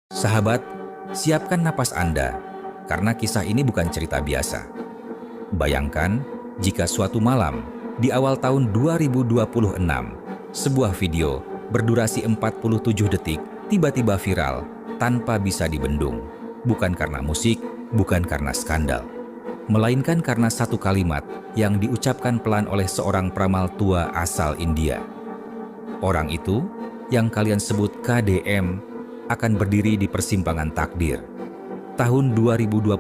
Sahabat, siapkan napas Anda, karena kisah ini bukan cerita biasa. Bayangkan jika suatu malam, di awal tahun 2026, sebuah video berdurasi 47 detik tiba-tiba viral tanpa bisa dibendung. Bukan karena musik, bukan karena skandal, melainkan karena satu kalimat yang diucapkan pelan oleh seorang peramal tua asal India. Orang itu, yang kalian sebut KDM, akan berdiri di persimpangan takdir. Tahun 2026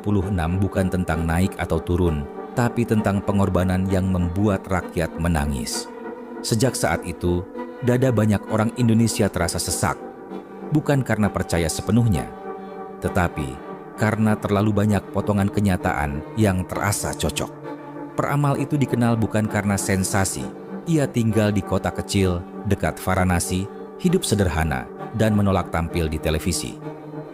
bukan tentang naik atau turun, tapi tentang pengorbanan yang membuat rakyat menangis. Sejak saat itu, dada banyak orang Indonesia terasa sesak, bukan karena percaya sepenuhnya, tetapi karena terlalu banyak potongan kenyataan yang terasa cocok. Peramal itu dikenal bukan karena sensasi. Ia tinggal di kota kecil dekat Varanasi, hidup sederhana, dan menolak tampil di televisi.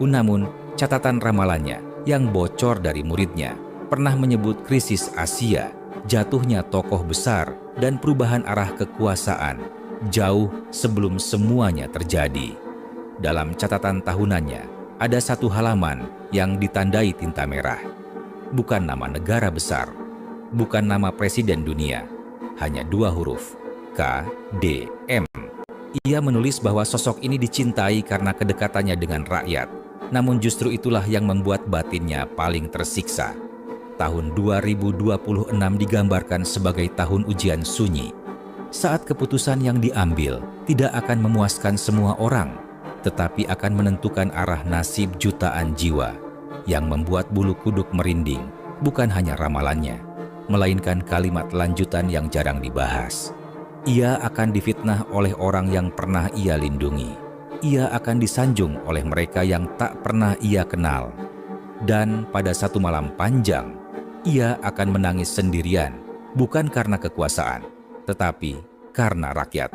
Namun, catatan ramalannya yang bocor dari muridnya pernah menyebut krisis Asia, jatuhnya tokoh besar, dan perubahan arah kekuasaan jauh sebelum semuanya terjadi. Dalam catatan tahunannya, ada satu halaman yang ditandai tinta merah. Bukan nama negara besar, bukan nama presiden dunia, hanya dua huruf, KDM. Ia menulis bahwa sosok ini dicintai karena kedekatannya dengan rakyat, namun justru itulah yang membuat batinnya paling tersiksa. Tahun 2026 digambarkan sebagai tahun ujian sunyi, saat keputusan yang diambil tidak akan memuaskan semua orang, tetapi akan menentukan arah nasib jutaan jiwa. Yang membuat bulu kuduk merinding bukan hanya ramalannya, melainkan kalimat lanjutan yang jarang dibahas. Ia akan difitnah oleh orang yang pernah ia lindungi. Ia akan disanjung oleh mereka yang tak pernah ia kenal. Dan pada satu malam panjang, ia akan menangis sendirian, bukan karena kekuasaan, tetapi karena rakyat.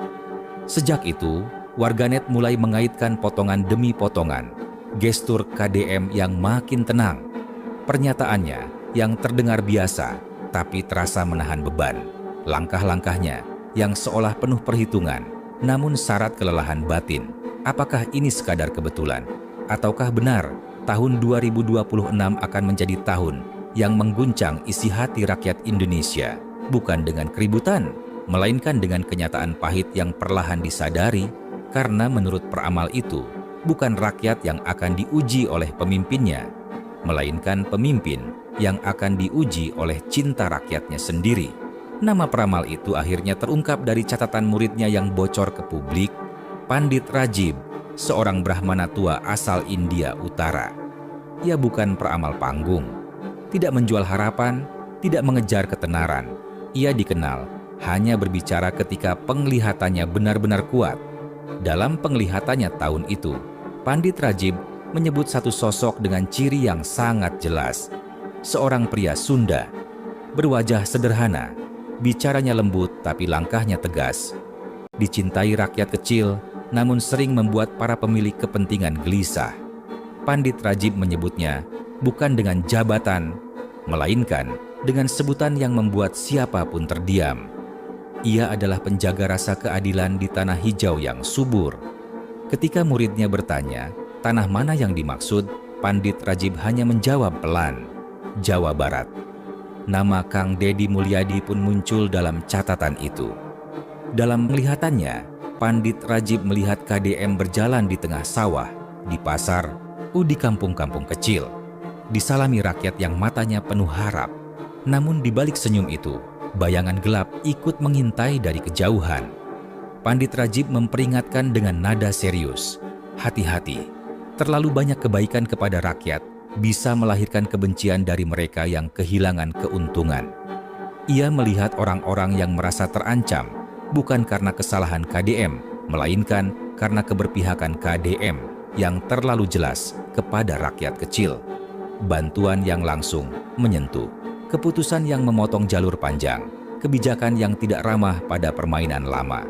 Sejak itu, warganet mulai mengaitkan potongan demi potongan, gestur KDM yang makin tenang, pernyataannya yang terdengar biasa, tapi terasa menahan beban, langkah-langkahnya yang seolah penuh perhitungan, namun syarat kelelahan batin. Apakah ini sekadar kebetulan? Ataukah benar tahun 2026 akan menjadi tahun yang mengguncang isi hati rakyat Indonesia, bukan dengan keributan, melainkan dengan kenyataan pahit yang perlahan disadari, karena menurut peramal itu, bukan rakyat yang akan diuji oleh pemimpinnya, melainkan pemimpin yang akan diuji oleh cinta rakyatnya sendiri. Nama peramal itu akhirnya terungkap dari catatan muridnya yang bocor ke publik, Pandit Rajib, seorang Brahmana tua asal India Utara. Ia bukan peramal panggung, tidak menjual harapan, tidak mengejar ketenaran. Ia dikenal hanya berbicara ketika penglihatannya benar-benar kuat. Dalam penglihatannya tahun itu, Pandit Rajib menyebut satu sosok dengan ciri yang sangat jelas. Seorang pria Sunda, berwajah sederhana, bicaranya lembut tapi langkahnya tegas. Dicintai rakyat kecil, namun sering membuat para pemilik kepentingan gelisah. Pandit Rajib menyebutnya bukan dengan jabatan, melainkan dengan sebutan yang membuat siapapun terdiam. Ia adalah penjaga rasa keadilan di tanah hijau yang subur. Ketika muridnya bertanya, tanah mana yang dimaksud, Pandit Rajib hanya menjawab pelan, Jawa Barat. Nama Kang Deddy Mulyadi pun muncul dalam catatan itu. Dalam melihatannya, Pandit Rajib melihat KDM berjalan di tengah sawah, di pasar, di kampung-kampung kecil, disalami rakyat yang matanya penuh harap. Namun di balik senyum itu, bayangan gelap ikut mengintai dari kejauhan. Pandit Rajib memperingatkan dengan nada serius, hati-hati, terlalu banyak kebaikan kepada rakyat bisa melahirkan kebencian dari mereka yang kehilangan keuntungan. Ia melihat orang-orang yang merasa terancam, bukan karena kesalahan KDM, melainkan karena keberpihakan KDM yang terlalu jelas kepada rakyat kecil. Bantuan yang langsung menyentuh, keputusan yang memotong jalur panjang, kebijakan yang tidak ramah pada permainan lama.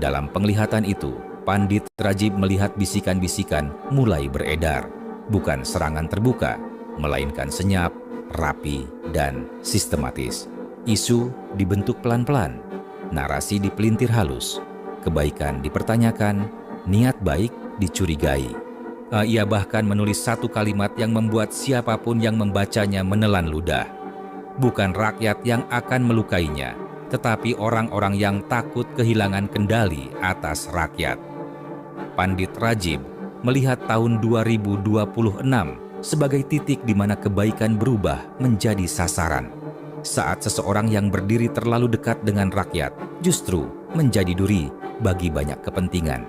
Dalam penglihatan itu, Pandit Rajib melihat bisikan-bisikan mulai beredar. Bukan serangan terbuka, melainkan senyap, rapi, dan sistematis. Isu dibentuk pelan-pelan, narasi dipelintir halus, kebaikan dipertanyakan, niat baik dicurigai. Ia bahkan menulis satu kalimat yang membuat siapapun yang membacanya menelan ludah. Bukan rakyat yang akan melukainya, tetapi orang-orang yang takut kehilangan kendali atas rakyat. Pandit Rajib melihat tahun 2026 sebagai titik di mana kebaikan berubah menjadi sasaran. Saat seseorang yang berdiri terlalu dekat dengan rakyat justru menjadi duri bagi banyak kepentingan.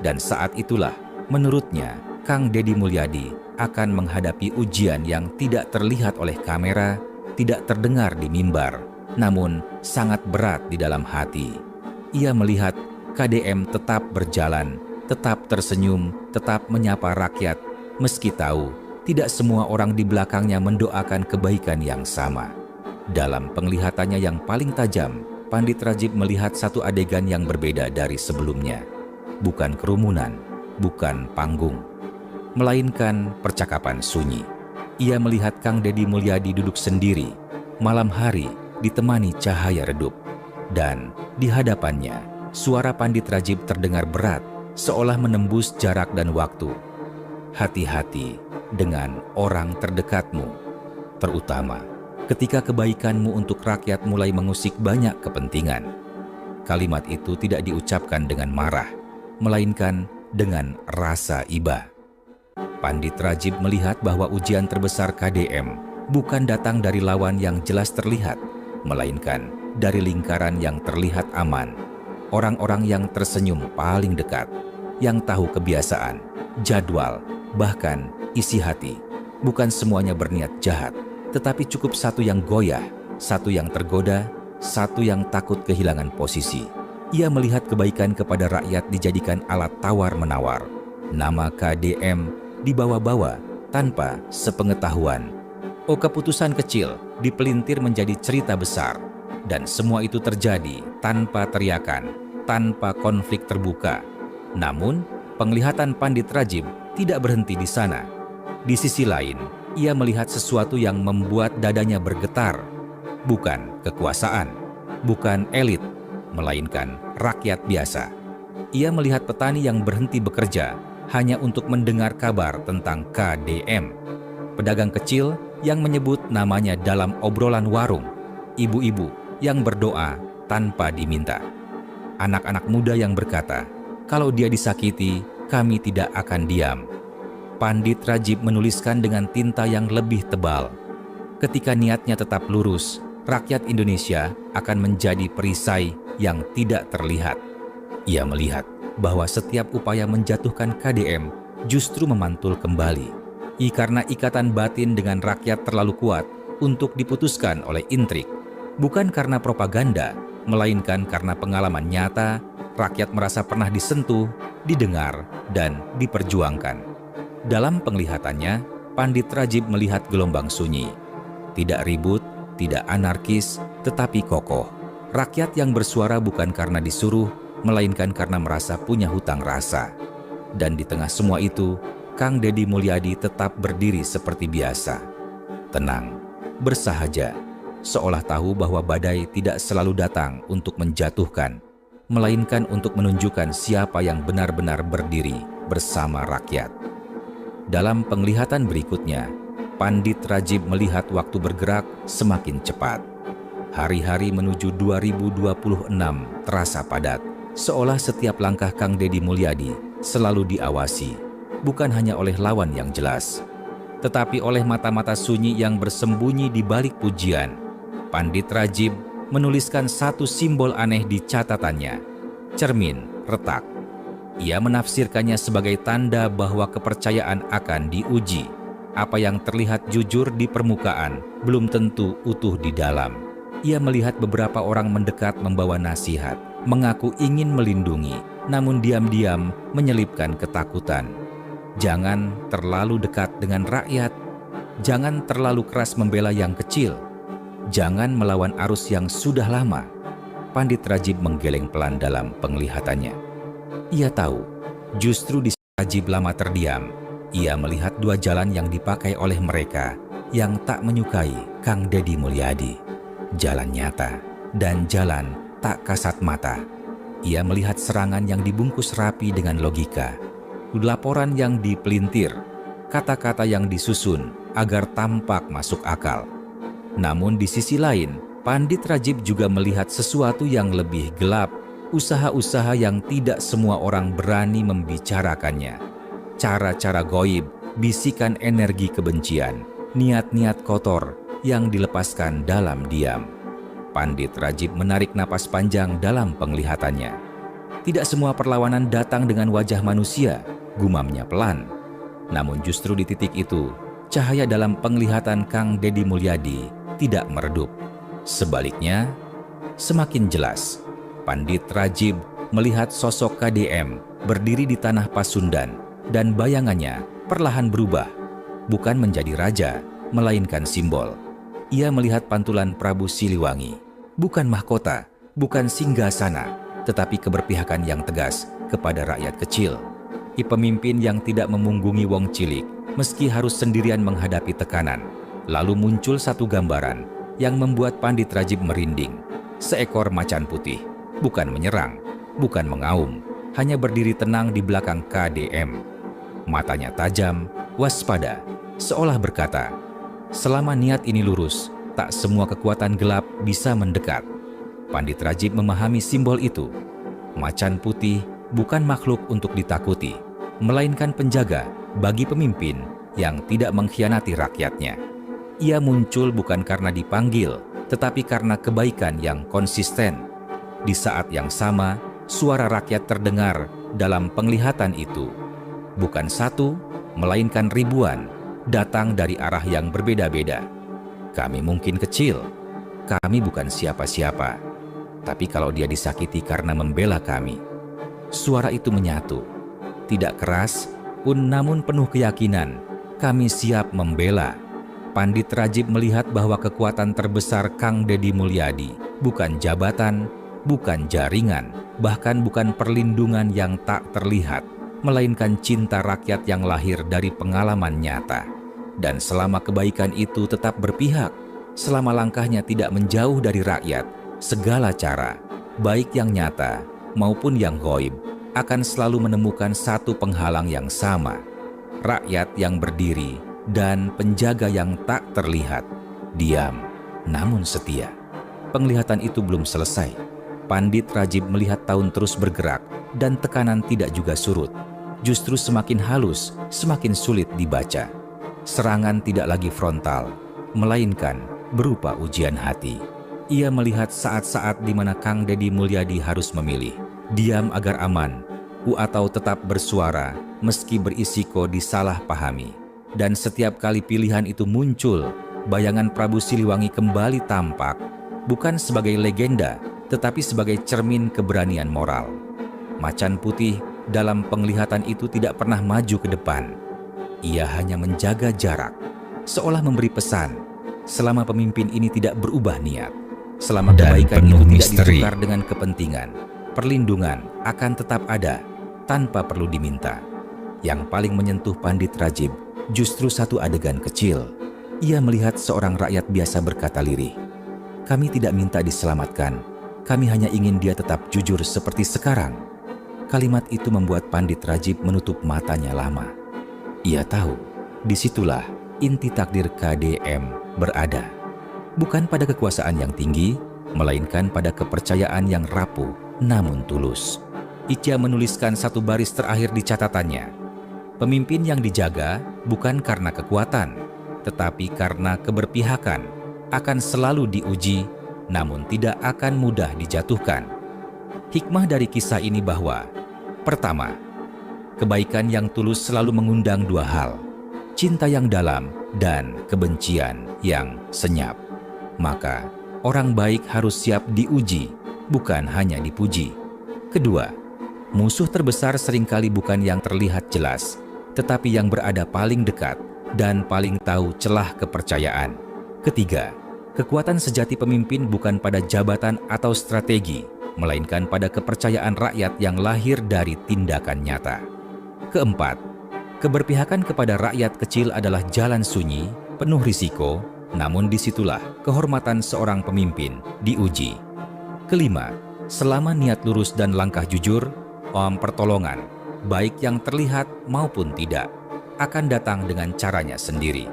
Dan saat itulah, menurutnya, Kang Deddy Mulyadi akan menghadapi ujian yang tidak terlihat oleh kamera, tidak terdengar di mimbar, namun sangat berat di dalam hati. Ia melihat KDM tetap berjalan, tetap tersenyum, tetap menyapa rakyat, meski tahu tidak semua orang di belakangnya mendoakan kebaikan yang sama. Dalam penglihatannya yang paling tajam, Pandit Rajib melihat satu adegan yang berbeda dari sebelumnya. Bukan kerumunan, bukan panggung, melainkan percakapan sunyi. Ia melihat Kang Deddy Mulyadi duduk sendiri, malam hari ditemani cahaya redup. Dan di hadapannya, suara Pandit Rajib terdengar berat, seolah menembus jarak dan waktu. Hati-hati dengan orang terdekatmu, terutama ketika kebaikanmu untuk rakyat mulai mengusik banyak kepentingan. Kalimat itu tidak diucapkan dengan marah, melainkan dengan rasa iba. Pandit Rajib melihat bahwa ujian terbesar KDM bukan datang dari lawan yang jelas terlihat, melainkan dari lingkaran yang terlihat aman. Orang-orang yang tersenyum paling dekat, yang tahu kebiasaan, jadwal, bahkan isi hati. Bukan semuanya berniat jahat, tetapi cukup satu yang goyah, satu yang tergoda, satu yang takut kehilangan posisi. Ia melihat kebaikan kepada rakyat dijadikan alat tawar-menawar. Nama KDM dibawa-bawa tanpa sepengetahuan. Keputusan kecil dipelintir menjadi cerita besar. Dan semua itu terjadi tanpa teriakan, tanpa konflik terbuka. Namun, penglihatan Pandit Rajib tidak berhenti di sana. Di sisi lain, ia melihat sesuatu yang membuat dadanya bergetar. Bukan kekuasaan, bukan elit, melainkan rakyat biasa. Ia melihat petani yang berhenti bekerja hanya untuk mendengar kabar tentang KDM. Pedagang kecil yang menyebut namanya dalam obrolan warung. Ibu-ibu yang berdoa tanpa diminta. Anak-anak muda yang berkata, "Kalau dia disakiti, kami tidak akan diam." Pandit Rajib menuliskan dengan tinta yang lebih tebal. Ketika niatnya tetap lurus, rakyat Indonesia akan menjadi perisai yang tidak terlihat. Ia melihat bahwa setiap upaya menjatuhkan KDM justru memantul kembali. Karena ikatan batin dengan rakyat terlalu kuat untuk diputuskan oleh intrik. Bukan karena propaganda, melainkan karena pengalaman nyata, rakyat merasa pernah disentuh, didengar, dan diperjuangkan. Dalam penglihatannya, Pandit Rajib melihat gelombang sunyi. Tidak ribut, tidak anarkis, tetapi kokoh. Rakyat yang bersuara bukan karena disuruh, melainkan karena merasa punya hutang rasa. Dan di tengah semua itu, Kang Deddy Mulyadi tetap berdiri seperti biasa. Tenang, bersahaja, seolah tahu bahwa badai tidak selalu datang untuk menjatuhkan, melainkan untuk menunjukkan siapa yang benar-benar berdiri bersama rakyat. Dalam penglihatan berikutnya, Pandit Rajib melihat waktu bergerak semakin cepat. Hari-hari menuju 2026 terasa padat, seolah setiap langkah Kang Deddy Mulyadi selalu diawasi, bukan hanya oleh lawan yang jelas, tetapi oleh mata-mata sunyi yang bersembunyi di balik pujian. Pandit Rajib menuliskan satu simbol aneh di catatannya, cermin retak. Ia menafsirkannya sebagai tanda bahwa kepercayaan akan diuji. Apa yang terlihat jujur di permukaan belum tentu utuh di dalam. Ia melihat beberapa orang mendekat membawa nasihat, mengaku ingin melindungi, namun diam-diam menyelipkan ketakutan. Jangan terlalu dekat dengan rakyat. Jangan terlalu keras membela yang kecil. Jangan melawan arus yang sudah lama. Pandit Rajib menggeleng pelan dalam penglihatannya. Ia tahu, justru di Rajib lama terdiam, ia melihat dua jalan yang dipakai oleh mereka yang tak menyukai Kang Deddy Mulyadi. Jalan nyata dan jalan tak kasat mata. Ia melihat serangan yang dibungkus rapi dengan logika. laporan yang dipelintir, kata-kata yang disusun agar tampak masuk akal. Namun di sisi lain, Pandit Rajib juga melihat sesuatu yang lebih gelap, usaha-usaha yang tidak semua orang berani membicarakannya. Cara-cara goib, bisikan energi kebencian, niat-niat kotor yang dilepaskan dalam diam. Pandit Rajib menarik napas panjang dalam penglihatannya. Tidak semua perlawanan datang dengan wajah manusia, gumamnya pelan. Namun justru di titik itu, cahaya dalam penglihatan Kang Deddy Mulyadi tidak meredup. Sebaliknya, semakin jelas, Pandit Rajib melihat sosok KDM berdiri di tanah Pasundan dan bayangannya perlahan berubah, bukan menjadi raja, melainkan simbol. Ia melihat pantulan Prabu Siliwangi, bukan mahkota, bukan singgasana, tetapi keberpihakan yang tegas kepada rakyat kecil. Pemimpin yang tidak memunggungi wong cilik, meski harus sendirian menghadapi tekanan. Lalu muncul satu gambaran yang membuat Pandit Rajib merinding. Seekor macan putih, bukan menyerang, bukan mengaum, hanya berdiri tenang di belakang KDM. Matanya tajam, waspada, seolah berkata, selama niat ini lurus, tak semua kekuatan gelap bisa mendekat. Pandit Rajib memahami simbol itu. Macan putih bukan makhluk untuk ditakuti, melainkan penjaga bagi pemimpin yang tidak mengkhianati rakyatnya. Ia muncul bukan karena dipanggil, tetapi karena kebaikan yang konsisten. Di saat yang sama, suara rakyat terdengar dalam penglihatan itu. Bukan satu, melainkan ribuan, datang dari arah yang berbeda-beda. Kami mungkin kecil, kami bukan siapa-siapa, tapi kalau dia disakiti karena membela kami. Suara itu menyatu, tidak keras pun namun penuh keyakinan, kami siap membela. Pandit Rajib melihat bahwa kekuatan terbesar Kang Deddy Mulyadi bukan jabatan, bukan jaringan, bahkan bukan perlindungan yang tak terlihat, melainkan cinta rakyat yang lahir dari pengalaman nyata. Dan selama kebaikan itu tetap berpihak, selama langkahnya tidak menjauh dari rakyat, segala cara, baik yang nyata maupun yang gaib, akan selalu menemukan satu penghalang yang sama. Rakyat yang berdiri dan penjaga yang tak terlihat, diam namun setia. Penglihatan itu belum selesai. Pandit Rajib melihat tahun terus bergerak dan tekanan tidak juga surut. Justru semakin halus, semakin sulit dibaca. Serangan tidak lagi frontal, melainkan berupa ujian hati. Ia melihat saat-saat di mana Kang Deddy Mulyadi harus memilih, diam agar aman, atau tetap bersuara meski berisiko disalahpahami. Dan setiap kali pilihan itu muncul, bayangan Prabu Siliwangi kembali tampak, bukan sebagai legenda, tetapi sebagai cermin keberanian moral. Macan putih dalam penglihatan itu tidak pernah maju ke depan. Ia hanya menjaga jarak, seolah memberi pesan, selama pemimpin ini tidak berubah niat, selama kebaikan itu tidak ditukar dengan kepentingan, perlindungan akan tetap ada, tanpa perlu diminta. Yang paling menyentuh Pandit Rajib justru satu adegan kecil. Ia melihat seorang rakyat biasa berkata lirih, "Kami tidak minta diselamatkan, kami hanya ingin dia tetap jujur seperti sekarang." Kalimat itu membuat Pandit Rajib menutup matanya lama. Ia tahu, disitulah inti takdir KDM berada. Bukan pada kekuasaan yang tinggi, melainkan pada kepercayaan yang rapuh namun tulus. Ica menuliskan satu baris terakhir di catatannya. Pemimpin yang dijaga bukan karena kekuatan, tetapi karena keberpihakan, akan selalu diuji, namun tidak akan mudah dijatuhkan. Hikmah dari kisah ini bahwa, pertama, kebaikan yang tulus selalu mengundang dua hal, cinta yang dalam dan kebencian yang senyap. Maka, orang baik harus siap diuji, bukan hanya dipuji. Kedua, musuh terbesar seringkali bukan yang terlihat jelas, tetapi yang berada paling dekat dan paling tahu celah kepercayaan. Ketiga, kekuatan sejati pemimpin bukan pada jabatan atau strategi, melainkan pada kepercayaan rakyat yang lahir dari tindakan nyata. Keempat, keberpihakan kepada rakyat kecil adalah jalan sunyi, penuh risiko, namun disitulah kehormatan seorang pemimpin diuji. Kelima, selama niat lurus dan langkah jujur, pertolongan baik yang terlihat maupun tidak, akan datang dengan caranya sendiri.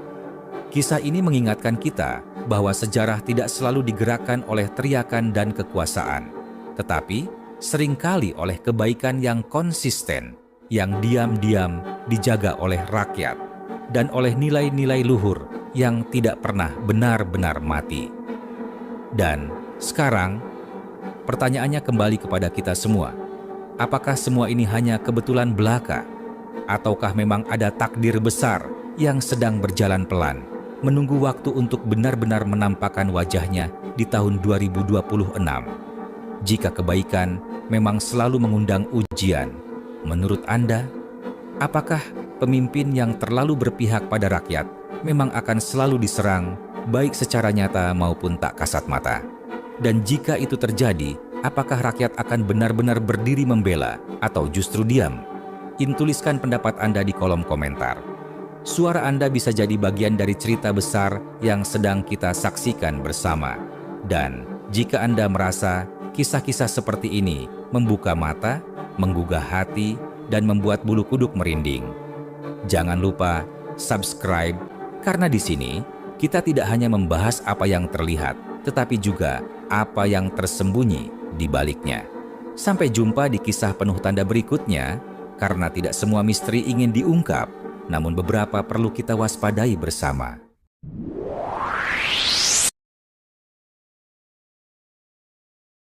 Kisah ini mengingatkan kita bahwa sejarah tidak selalu digerakkan oleh teriakan dan kekuasaan, tetapi seringkali oleh kebaikan yang konsisten, yang diam-diam dijaga oleh rakyat, dan oleh nilai-nilai luhur yang tidak pernah benar-benar mati. Dan sekarang, pertanyaannya kembali kepada kita semua. Apakah semua ini hanya kebetulan belaka? Ataukah memang ada takdir besar yang sedang berjalan pelan, menunggu waktu untuk benar-benar menampakkan wajahnya di tahun 2026? Jika kebaikan memang selalu mengundang ujian, menurut Anda, apakah pemimpin yang terlalu berpihak pada rakyat memang akan selalu diserang, baik secara nyata maupun tak kasat mata? Dan jika itu terjadi, apakah rakyat akan benar-benar berdiri membela atau justru diam? Tuliskan pendapat Anda di kolom komentar. Suara Anda bisa jadi bagian dari cerita besar yang sedang kita saksikan bersama. Dan jika Anda merasa kisah-kisah seperti ini membuka mata, menggugah hati, dan membuat bulu kuduk merinding, jangan lupa subscribe, karena di sini kita tidak hanya membahas apa yang terlihat, tetapi juga apa yang tersembunyi di baliknya. Sampai jumpa di kisah penuh tanda berikutnya, karena tidak semua misteri ingin diungkap, namun beberapa perlu kita waspadai bersama.